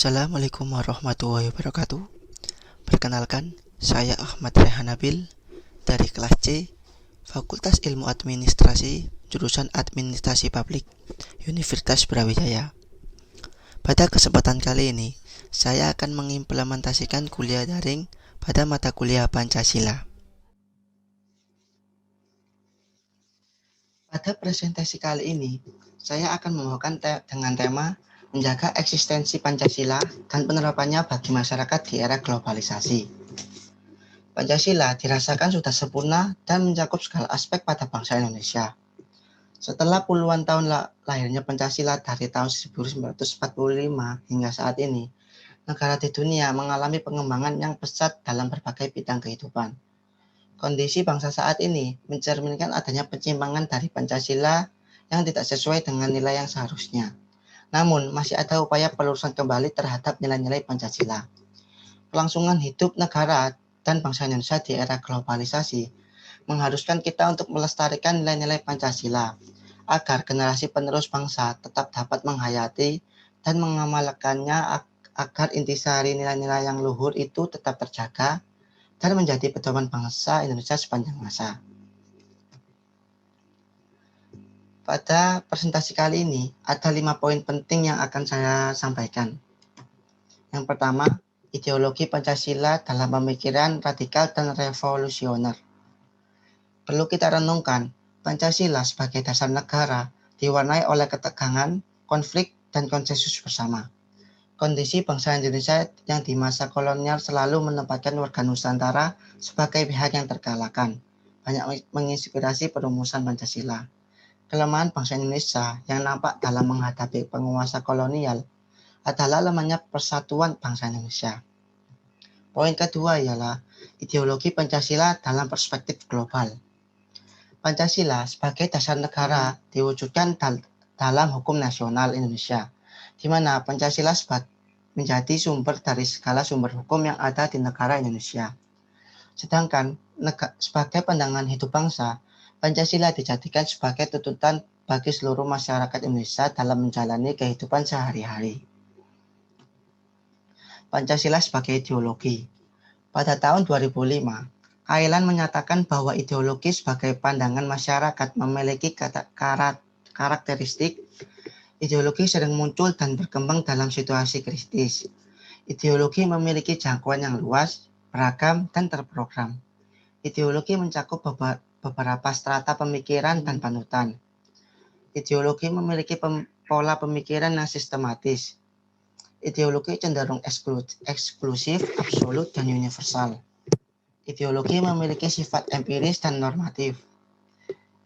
Assalamualaikum warahmatullahi wabarakatuh. Perkenalkan, saya Ahmad Rehan Nabil dari kelas C, Fakultas Ilmu Administrasi, jurusan Administrasi Publik, Universitas Brawijaya. Pada kesempatan kali ini, saya akan mengimplementasikan kuliah daring pada mata kuliah Pancasila. Pada presentasi kali ini, saya akan membawakan dengan tema menjaga eksistensi Pancasila dan penerapannya bagi masyarakat di era globalisasi. Pancasila dirasakan sudah sempurna dan mencakup segala aspek pada bangsa Indonesia. Setelah puluhan tahun lahirnya Pancasila dari tahun 1945 hingga saat ini, negara di dunia mengalami pengembangan yang pesat dalam berbagai bidang kehidupan. Kondisi bangsa saat ini mencerminkan adanya penyimpangan dari Pancasila yang tidak sesuai dengan nilai yang seharusnya. Namun, masih ada upaya pelurusan kembali terhadap nilai-nilai Pancasila. Kelangsungan hidup negara dan bangsa Indonesia di era globalisasi mengharuskan kita untuk melestarikan nilai-nilai Pancasila agar generasi penerus bangsa tetap dapat menghayati dan mengamalkannya agar intisari nilai-nilai yang luhur itu tetap terjaga dan menjadi pedoman bangsa Indonesia sepanjang masa. Pada presentasi kali ini, ada 5 poin penting yang akan saya sampaikan. Yang pertama, ideologi Pancasila dalam pemikiran radikal dan revolusioner. Perlu kita renungkan, Pancasila sebagai dasar negara diwarnai oleh ketegangan, konflik, dan konsensus bersama. Kondisi bangsa Indonesia yang di masa kolonial selalu menempatkan warga Nusantara sebagai pihak yang terkalahkan, banyak menginspirasi perumusan Pancasila. Kelemahan bangsa Indonesia yang nampak dalam menghadapi penguasa kolonial adalah lemahnya persatuan bangsa Indonesia. Poin kedua ialah ideologi Pancasila dalam perspektif global. Pancasila sebagai dasar negara diwujudkan dalam hukum nasional Indonesia, di mana Pancasila menjadi sumber dari segala sumber hukum yang ada di negara Indonesia. Sedangkan sebagai pandangan hidup bangsa, Pancasila dijadikan sebagai tuntutan bagi seluruh masyarakat Indonesia dalam menjalani kehidupan sehari-hari. Pancasila sebagai ideologi. Pada tahun 2005, Kailan menyatakan bahwa ideologi sebagai pandangan masyarakat memiliki karakteristik. Ideologi sering muncul dan berkembang dalam situasi kritis. Ideologi memiliki jangkauan yang luas, beragam, dan terprogram. Ideologi mencakup beberapa strata pemikiran dan panutan. Ideologi memiliki pola pemikiran yang sistematis. Ideologi cenderung eksklusif, absolut, dan universal. Ideologi memiliki sifat empiris dan normatif.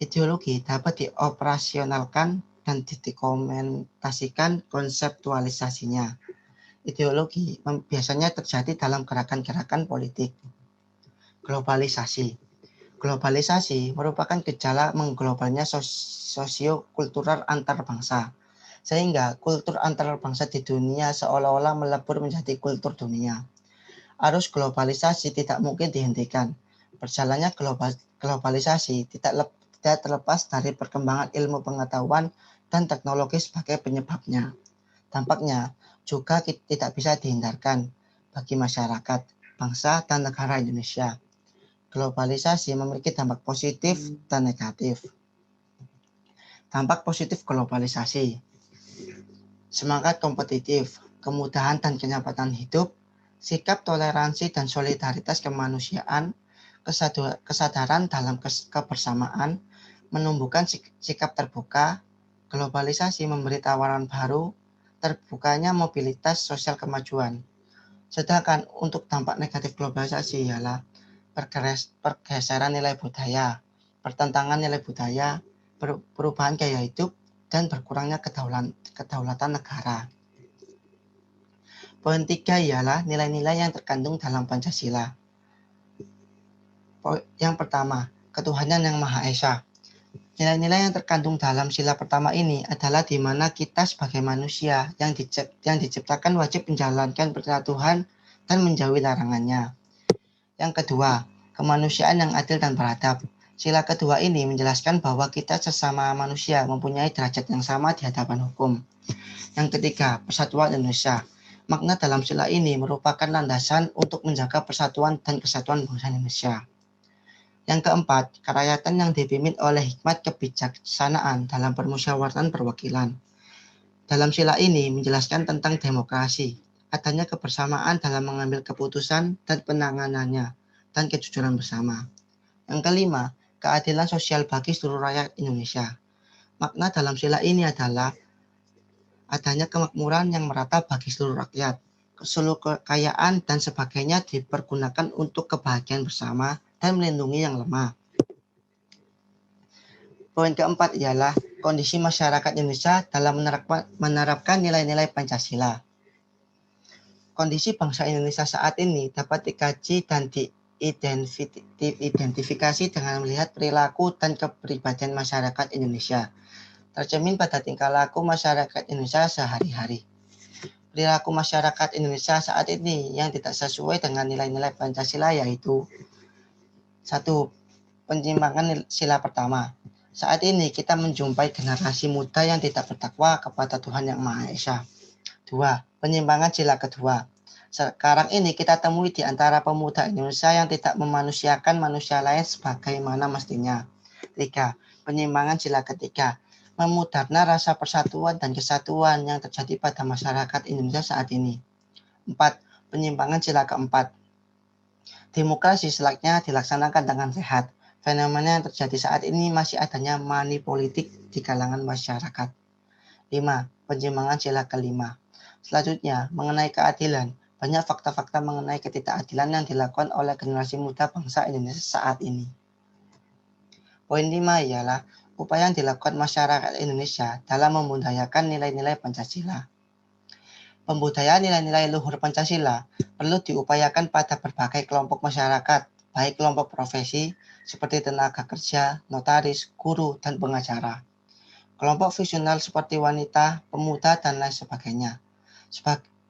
Ideologi dapat dioperasionalkan dan didokumentasikan konseptualisasinya. Ideologi biasanya terjadi dalam gerakan-gerakan politik. Globalisasi. Globalisasi merupakan gejala mengglobalnya sosio-kultural antar bangsa, sehingga kultur antar bangsa di dunia seolah-olah melebur menjadi kultur dunia. Arus globalisasi tidak mungkin dihentikan. Berjalannya globalisasi tidak terlepas dari perkembangan ilmu pengetahuan dan teknologi sebagai penyebabnya. Dampaknya juga tidak bisa dihindarkan bagi masyarakat, bangsa, dan negara Indonesia. Globalisasi memiliki dampak positif dan negatif. Dampak positif globalisasi. Semangat kompetitif, kemudahan dan kenyamanan hidup, sikap toleransi dan solidaritas kemanusiaan, kesadaran dalam kebersamaan, menumbuhkan sikap terbuka. Globalisasi memberi tawaran baru, terbukanya mobilitas sosial kemajuan. Sedangkan untuk dampak negatif globalisasi ialah pergeseran nilai budaya, pertentangan nilai budaya, perubahan gaya hidup, dan berkurangnya kedaulatan negara. Poin 3 ialah nilai-nilai yang terkandung dalam Pancasila. Yang pertama, ketuhanan yang Maha Esa. Nilai-nilai yang terkandung dalam sila pertama ini adalah di mana kita sebagai manusia yang diciptakan wajib menjalankan perintah Tuhan dan menjauhi larangannya. Yang kedua, kemanusiaan yang adil dan beradab. Sila kedua ini menjelaskan bahwa kita sesama manusia mempunyai derajat yang sama di hadapan hukum. Yang ketiga, persatuan Indonesia. Makna dalam sila ini merupakan landasan untuk menjaga persatuan dan kesatuan bangsa Indonesia. Yang keempat, kerakyatan yang dipimpin oleh hikmat kebijaksanaan dalam permusyawaratan perwakilan. Dalam sila ini menjelaskan tentang demokrasi, adanya kebersamaan dalam mengambil keputusan dan penanganannya, dan kejujuran bersama. Yang kelima, keadilan sosial bagi seluruh rakyat Indonesia. Makna dalam sila ini adalah adanya kemakmuran yang merata bagi seluruh rakyat. Seluruh kekayaan dan sebagainya dipergunakan untuk kebahagiaan bersama dan melindungi yang lemah. Poin keempat ialah kondisi masyarakat Indonesia dalam menerapkan nilai-nilai Pancasila. Kondisi bangsa Indonesia saat ini dapat dikaji dan diidentifikasi dengan melihat perilaku dan kepribadian masyarakat Indonesia, tercermin pada tingkah laku masyarakat Indonesia sehari-hari. Perilaku masyarakat Indonesia saat ini yang tidak sesuai dengan nilai-nilai Pancasila yaitu 1. Penyimpangan sila pertama. Saat ini kita menjumpai generasi muda yang tidak bertakwa kepada Tuhan Yang Maha Esa. 2. Penyimpangan sila kedua. Sekarang ini kita temui di antara pemuda Indonesia yang tidak memanusiakan manusia lain sebagaimana mestinya. 3. Penyimpangan sila ketiga. Memudarnya rasa persatuan dan kesatuan yang terjadi pada masyarakat Indonesia saat ini. 4. Penyimpangan sila keempat. Demokrasi selaknya dilaksanakan dengan sehat. Fenomena yang terjadi saat ini masih adanya money politik di kalangan masyarakat. 5. Penyimpangan sila kelima. Selanjutnya, mengenai keadilan, banyak fakta-fakta mengenai ketidakadilan yang dilakukan oleh generasi muda bangsa Indonesia saat ini. Poin 5 ialah upaya yang dilakukan masyarakat Indonesia dalam membudayakan nilai-nilai Pancasila. Pembudayaan nilai-nilai luhur Pancasila perlu diupayakan pada berbagai kelompok masyarakat, baik kelompok profesi seperti tenaga kerja, notaris, guru, dan pengacara. Kelompok visional seperti wanita, pemuda, dan lain sebagainya.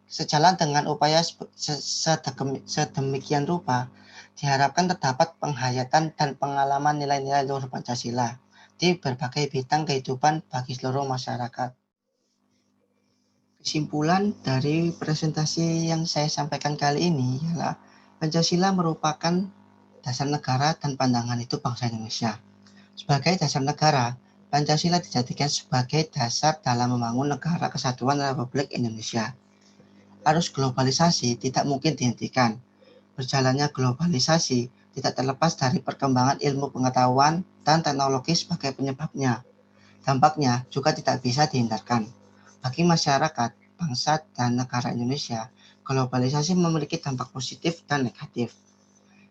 Sejalan dengan upaya sedemikian rupa, diharapkan terdapat penghayatan dan pengalaman nilai-nilai luhur Pancasila di berbagai bidang kehidupan bagi seluruh masyarakat. Kesimpulan dari presentasi yang saya sampaikan kali ini ialah Pancasila merupakan dasar negara dan pandangan hidup bangsa Indonesia. Sebagai dasar negara, Pancasila dijadikan sebagai dasar dalam membangun negara kesatuan Republik Indonesia. Arus globalisasi tidak mungkin dihentikan. Berjalannya globalisasi tidak terlepas dari perkembangan ilmu pengetahuan dan teknologi sebagai penyebabnya. Dampaknya juga tidak bisa dihindarkan. Bagi masyarakat, bangsa, dan negara Indonesia, globalisasi memiliki dampak positif dan negatif.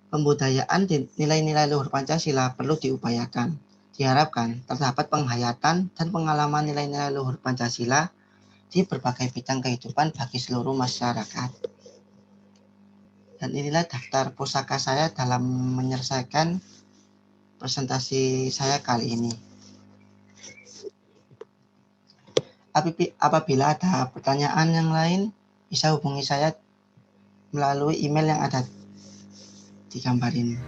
Pembudayaan nilai-nilai luhur Pancasila perlu diupayakan. Diharapkan terdapat penghayatan dan pengalaman nilai-nilai luhur Pancasila di berbagai bidang kehidupan bagi seluruh masyarakat. Dan inilah daftar pusaka saya dalam menyelesaikan presentasi saya kali ini. Apabila ada pertanyaan yang lain, bisa hubungi saya melalui email yang ada di gambar ini.